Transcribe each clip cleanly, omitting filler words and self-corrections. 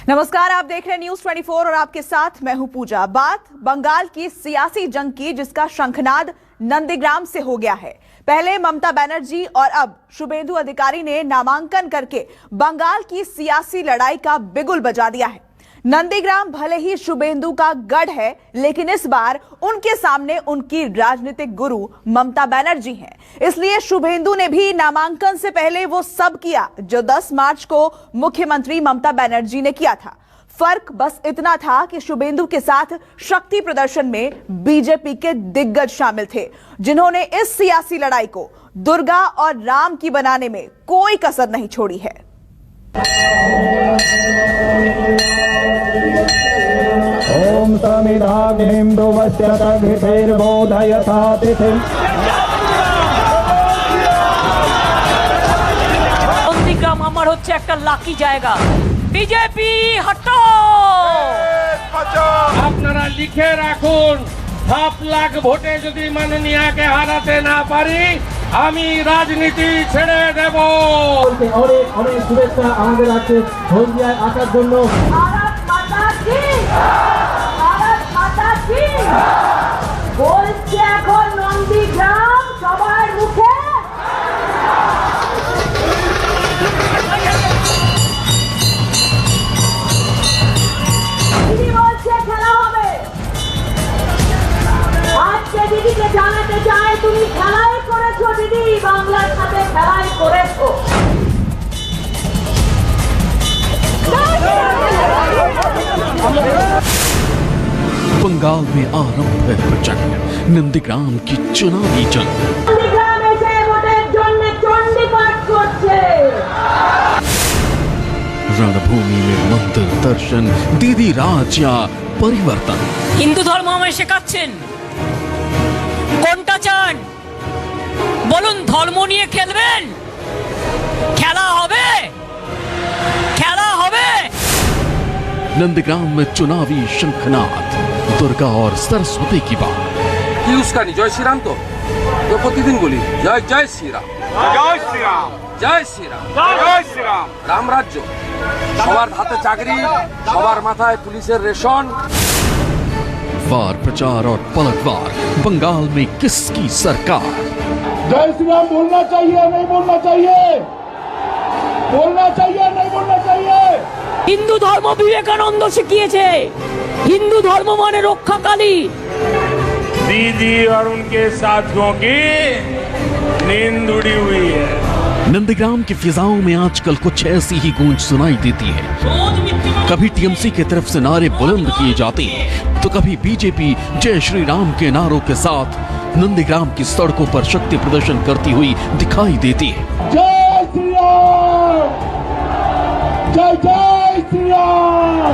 नमस्कार, आप देख रहे हैं न्यूज़ 24 और आपके साथ मैं हूं पूजा। बात बंगाल की सियासी जंग की, जिसका शंखनाद नंदीग्राम से हो गया है। पहले ममता बनर्जी और अब शुभेंदु अधिकारी ने नामांकन करके बंगाल की सियासी लड़ाई का बिगुल बजा दिया है। नंदीग्राम भले ही शुभेंदु का गढ़ है, लेकिन इस बार उनके सामने उनकी राजनीतिक गुरु ममता बनर्जी हैं। इसलिए शुभेंदु ने भी नामांकन से पहले वो सब किया जो 10 मार्च को मुख्यमंत्री ममता बनर्जी ने किया था। फर्क बस इतना था कि शुभेंदु के साथ शक्ति प्रदर्शन में बीजेपी के दिग्गज शामिल थे, जिन्होंने इस सियासी लड़ाई को दुर्गा और राम की बनाने में कोई कसर नहीं छोड़ी है। ओम নন্দীগ্রাম আমার হচ্ছে একটা লাকি জায়গা। বিজেপি হটাও। আপনারা লিখে রাখুন, 7 লাখ ভোটে যদি মাননীয়াকে হারাতে না পারি আমি রাজনীতি ছেড়ে দেব। অনেক অনেক শুভেচ্ছা আমাদের আছে হলদিয়ায় আসার জন্য। ভারত মাতা কি, ভারত মাতা কি বলছে এখন নন্দীগ্রাম সবার মুখে। দিদি বলছে খেলা হবে। আজকে দিদিকে জানাতে চাই, তুমি খেলাই করেছো দিদি, বাংলার সাথে খেলাই করেছো। बंगाल में आरंभ है प्रचंड नंदीग्राम की चुनावी जंग। নন্দীগ্রাম এসে ভোটের জন্য চণ্ডীপাঠ করছে। रणभूमि में मंदिर दर्शन, दीदी राज या परिवर्तन। হিন্দু ধর্ম আমায় শেখাচ্ছেন, কোনটা চান বলুন? ধর্ম নিয়ে খেলবেন? খেলা হবে, খেলা হবে। नंदीग्राम में चुनावी शंखनाद, दुर्गा और सरस्वती की बात। কি উস্কানি? জয় শ্রীরাম তো প্রতিদিন বলি, জয় জয় শ্রীরাম, জয় শ্রীরাম, জয় শ্রীরাম, জয় শ্রীরাম। রাম রাজ্য, সবার হাতে চাকরি, সবার মাথায় পুলিশের রেশন। वार प्रचार और पलटवार, बंगाल में किसकी सरकार? जय श्री राम बोलना चाहिए नहीं बोलना चाहिए, बोलना चाहिए नहीं बोलना चाहिए। হিন্দু ধর্ম বিবেকানন্দ শিখিয়েছে, হিন্দু ধর্ম মানে রক্ষাকালী। दीदी और उनके साथियों की नींद उड़ी हुई है। नंदीग्राम की फिजाओं में आजकल कुछ ऐसी ही गूंज सुनाई देती है। कभी टीएमसी की तरफ से नारे बुलंद किए जाते हैं, तो कभी बीजेपी जय श्री राम के नारों के साथ नंदीग्राम की सड़कों पर शक्ति प्रदर्शन करती हुई दिखाई देती है। जय श्री राम, जय जय श्री राम।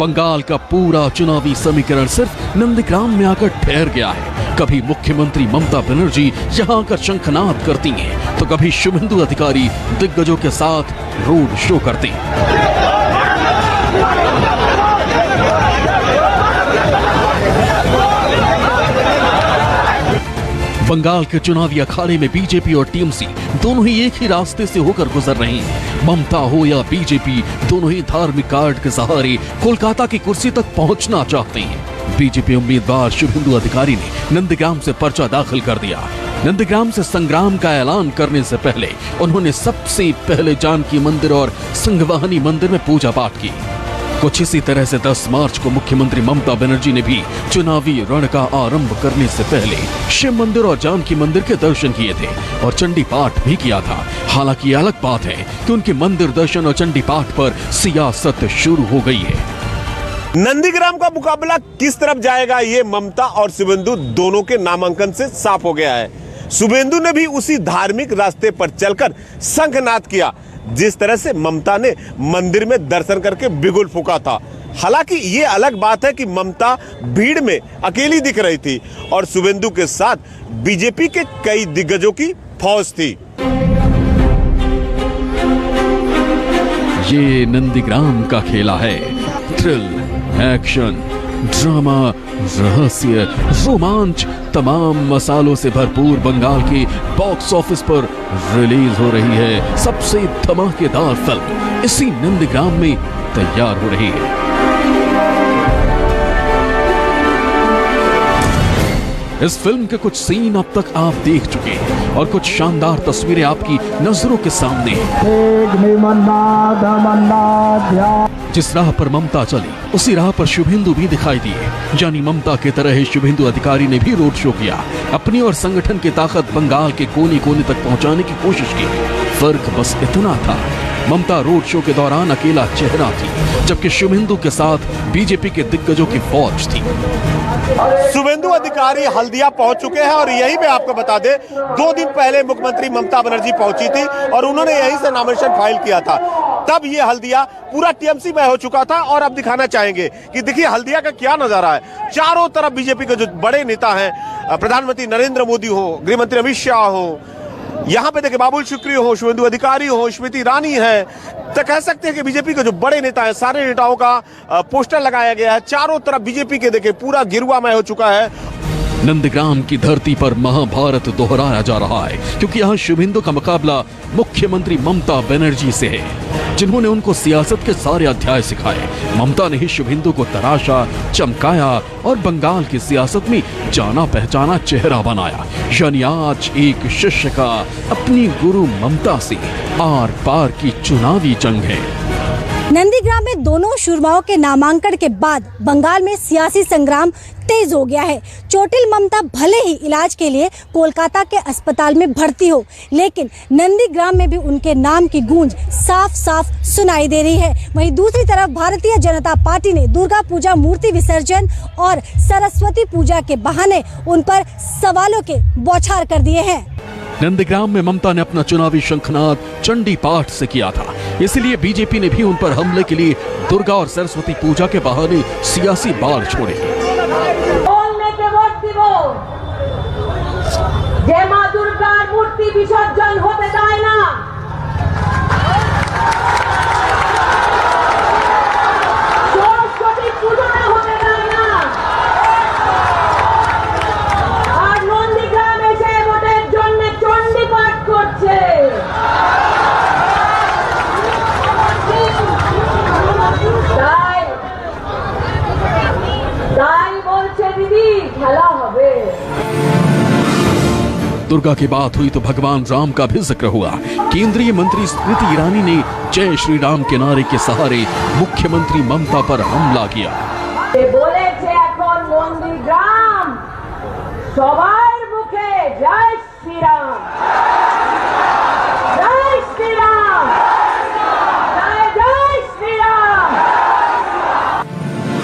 बंगाल का पूरा चुनावी समीकरण सिर्फ नंदीग्राम में आकर ठहर गया है। कभी मुख्यमंत्री ममता बनर्जी यहां आकर शंखनाद करती हैं, तो कभी शुभेंदु अधिकारी दिग्गजों के साथ रोड शो करते हैं। बंगाल के चुनावी अखाड़े में बीजेपी और टीएमसी दोनों ही एक ही रास्ते से होकर गुजर रहे हैं। ममता हो या बीजेपी, दोनों ही धार्मिक कार्ड के सहारे कोलकाता की कुर्सी तक पहुंचना चाहते हैं। बीजेपी उम्मीदवार शुभेंदु अधिकारी ने नंदीग्राम से पर्चा दाखिल कर दिया। नंदीग्राम से संग्राम का ऐलान करने से पहले उन्होंने सबसे पहले जानकी मंदिर और संगवाहनी मंदिर में पूजा पाठ की। कुछ इसी तरह से 10 मार्च को मुख्यमंत्री ममता बनर्जी ने भी चुनावी रण का आरंभ करने से पहले शिव मंदिर और जानकी मंदिर के दर्शन किए थे और चंडी पाठ भी किया था। हालांकि अलग बात है कि उनके मंदिर दर्शन और चंडी पाठ पर सियासत शुरू हो गई है। नंदीग्राम का मुकाबला किस तरफ जाएगा, ये ममता और शुभेंदु दोनों के नामांकन से साफ हो गया है। शुभेंदु ने भी उसी धार्मिक रास्ते पर चलकर शंखनाद किया, जिस तरह से ममता ने मंदिर में दर्शन करके बिगुल फूंका था। हालांकि ये अलग बात है कि ममता भीड़ में अकेली दिख रही थी और शुभेंदु के साथ बीजेपी के कई दिग्गजों की फौज थी। ये नंदीग्राम का खेला है, थ्रिल, एक्शन, ड्रामा, रहस्य, रोमांच, तमाम मसालों से भरपूर बंगाल के बॉक्स ऑफिस पर रिलीज हो रही है सबसे धमाकेदार फिल्म इसी नंदीग्राम में तैयार हो रही है। इस फिल्म के कुछ सीन अब तक आप देख चुके हैं और कुछ शानदार तस्वीरें आपकी नजरों के सामने जिस राह पर ममता चली उसी राह पर शुभेंदु भी दिखाई दिए। यानी ममता की तरह ही शुभेंदु अधिकारी ने भी रोड शो किया, अपनी और संगठन की ताकत बंगाल के कोने कोने तक पहुंचाने की कोशिश की। फर्क बस इतना था, ममता रोड शो के दौरान अकेला चेहरा थी, जबकि शुभेंदु के साथ बीजेपी के दिग्गजों की फौज थी। शुभेंदु अधिकारी हल्दिया पहुंच चुके हैं और यही मैं आपको बता दें, 2 दिन पहले मुख्यमंत्री ममता बनर्जी पहुंची थी और उन्होंने यहीं से नामिनेशन फाइल किया था। तब ये हल्दिया पूरा टीएमसी में हो चुका था और अब दिखाना चाहेंगे कि देखिए हल्दिया का क्या नजारा है। चारों तरफ बीजेपी के जो बड़े नेता हैं, प्रधानमंत्री नरेंद्र मोदी हो, गृह मंत्री अमित शाह हो, यहाँ पे देखिए बाबुल सुप्रियो हो, शुभेंदु अधिकारी हो, स्मृति ईरानी है, तो कह सकते हैं कि बीजेपी के जो बड़े नेता हैं, सारे नेताओं का पोस्टर लगाया गया है। चारों तरफ बीजेपी के देखिए पूरा गिरुआमय हो चुका है। नंदीग्राम की धरती पर महाभारत दोहराया जा रहा है, क्योंकि यहाँ शुभेंदु का मुकाबला मुख्यमंत्री ममता बनर्जी से है, जिन्होंने उनको सियासत के सारे अध्याय सिखाए। ममता ने ही शुभेंदु को तराशा, चमकाया और बंगाल की सियासत में जाना पहचाना चेहरा बनाया। यानी आज एक शिष्य का अपनी गुरु ममता से आर पार की चुनावी जंग है। नंदीग्राम में दोनों शूरमाओं के नामांकन के बाद बंगाल में सियासी संग्राम तेज हो गया है। चोटिल ममता भले ही इलाज के लिए कोलकाता के अस्पताल में भर्ती हो, लेकिन नंदीग्राम में भी उनके नाम की गूंज साफ साफ सुनाई दे रही है। वहीं दूसरी तरफ भारतीय जनता पार्टी ने दुर्गा पूजा मूर्ति विसर्जन और सरस्वती पूजा के बहाने उन पर सवालों के बौछार कर दिए हैं। नंदीग्राम में ममता ने अपना चुनावी शंखनाद चंडी पाठ से किया था, इसलिए बीजेपी ने भी उन पर हमले के लिए दुर्गा और सरस्वती पूजा के बहाने सियासी बाल छोड़े। बोलने के वक्त दिबो जे मां दुर्गार मूर्ति विसर्जन होते देয় না, सरस्वती पूजा होते দেয় না, আর নন্দীগ্রাম এসে ভোটের জন্য চণ্ডী পাঠ করছে। दुर्गा की बात हुई तो भगवान राम का भी जिक्र हुआ। केंद्रीय मंत्री स्मृति ईरानी ने जय श्री राम के नारे के सहारे मुख्यमंत्री ममता पर हमला किया। বলেছে এখন নন্দীগ্রাম সবার মুখে জয় শ্রীরাম, জয় শ্রীরাম, জয় জয় শ্রীরাম।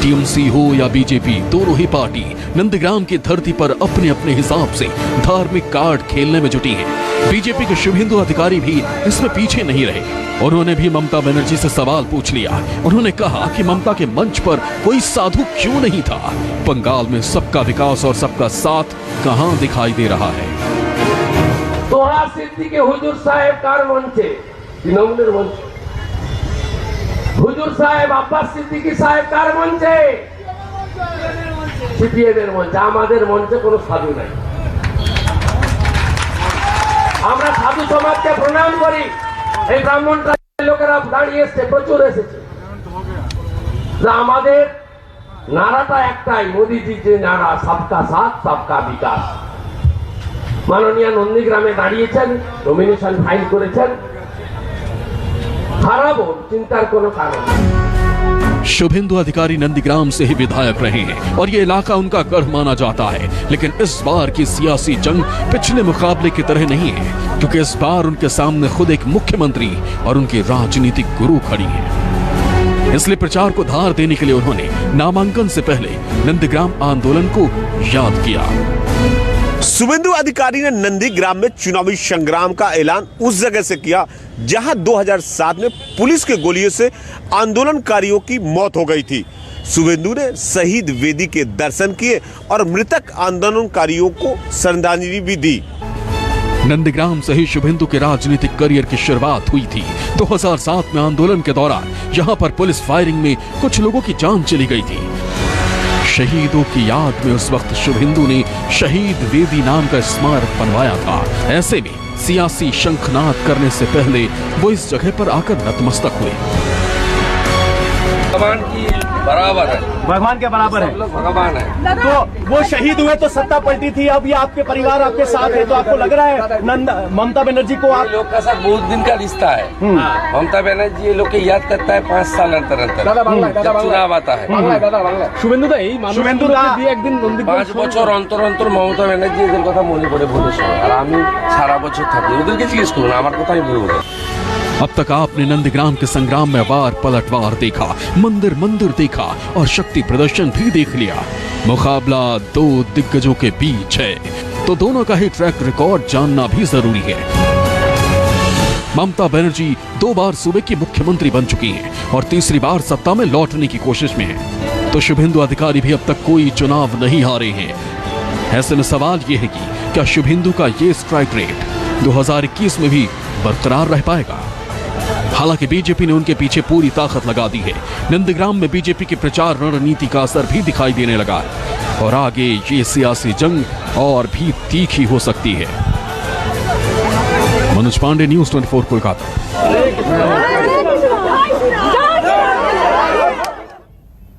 टीएमसी हो या बीजेपी, दोनों ही पार्टी नंदीग्राम की धरती पर अपने अपने हिसाब से धार्मिक कार्ड खेलने में जुटी है। बीजेपी के शुभेंदु अधिकारी भी इसमें पीछे नहीं रहे। उन्होंने भी ममता बनर्जी से सवाल पूछ लिया। उन्होंने कहा कि ममता के मंच पर कोई साधु क्यों नहीं था? बंगाल में सबका विकास और सबका साथ कहां दिखाई दे रहा है? तोहा सिद्दीकी हुजूर साहेब कार मंचे, तृणमूलेर मंचे। हुजूर साहेब अब्बास सिद्दीकी साहेब कार मंचे, সিপিএমের মঞ্চে। আমাদের মঞ্চে কোনো সাধু নাই। আমরা সাধু সমাজকে প্রণাম করি। এই ব্রাহ্মণরা লোকেরা দাঁড়িয়ে এসেছে, প্রচুর এসেছে। আমাদের নারাটা একটাই, মোদিজির যে নারা, সবকা সাথ সবকা বিকাশ। মাননীয় নন্দীগ্রামে দাঁড়িয়েছেন, নমিনেশন ফাইল করেছেন, হারাবো চিন্তার কোনো কারণ নেই। शुभेंदु अधिकारी नंदीग्राम से ही विधायक रहे हैं और ये इलाका उनका गढ़ माना जाता है। लेकिन इस बार की सियासी जंग पिछले मुकाबले की तरह नहीं है, क्योंकि इस बार उनके सामने खुद एक मुख्यमंत्री और उनके राजनीतिक गुरु खड़ी हैं। इसलिए प्रचार को धार देने के लिए उन्होंने नामांकन से पहले नंदीग्राम आंदोलन को याद किया। शुभेंदु अधिकारी ने नंदीग्राम में चुनावी संग्राम का ऐलान उस जगह से किया जहां 2007 में पुलिस के गोलियों से आंदोलनकारियों की मौत हो गई थी। शुभेंदु ने शहीद वेदी के दर्शन किए और मृतक आंदोलनकारियों को श्रद्धांजलि भी दी। नंदीग्राम से ही शुभेंदु के राजनीतिक करियर की शुरुआत हुई थी। 2007 में आंदोलन के दौरान यहां पर पुलिस फायरिंग में कुछ लोगों की जान चली गई थी। शहीदों की याद में उस वक्त शुभेंदु ने शहीद वेदी नाम का स्मारक बनवाया था। ऐसे में सियासी शंखनाद करने से पहले वो इस जगह पर आकर नतमस्तक हुए। भगवान की बराबर है, भगवान के बराबर है, भगवान है। तो वो शहीद हुए तो सत्ता पलटी थी, अब ये आपके परिवार आपके साथ है, तो आपको लग रहा है ममता बनर्जी को आप लोग का साथ बहुत दिन का रिश्ता है। ममता बनर्जी ये लोग के याद करता है 5 साल अंतर जब चुनाव आता है। शुभेंदु एक दिन 5 বছর অন্তর অন্তর মমতা ব্যানার্জি এদের কথা মনে পড়ে ভোটের সময়, আর আমি সারা বছর থাকি। ওদেরকে জিজ্ঞেस করুন, আমার কথাই বলবো। अब तक आपने नंदीग्राम के संग्राम में वार पलटवार देखा, मंदिर मंदिर देखा और शक्ति प्रदर्शन भी देख लिया। मुकाबला 2 दिग्गजों के बीच है, तो दोनों का ही ट्रैक रिकॉर्ड जानना भी जरूरी है। ममता बनर्जी 2 बार सूबे की मुख्यमंत्री बन चुकी हैं और तीसरी बार सत्ता में लौटने की कोशिश में है। तो शुभेंदु अधिकारी भी अब तक कोई चुनाव नहीं हारे हैं। ऐसे में सवाल यह है कि क्या शुभेंदु का ये स्ट्राइक रेट 2021 में भी बरकरार रह पाएगा? हालांकि बीजेपी ने उनके पीछे पूरी ताकत लगा दी है। नंदीग्राम में बीजेपी की प्रचार रणनीति का असर भी दिखाई देने लगा है और आगे ये सियासी जंग और भी तीखी हो सकती है। मनोज पांडे, न्यूज़ 24 कोलकाता।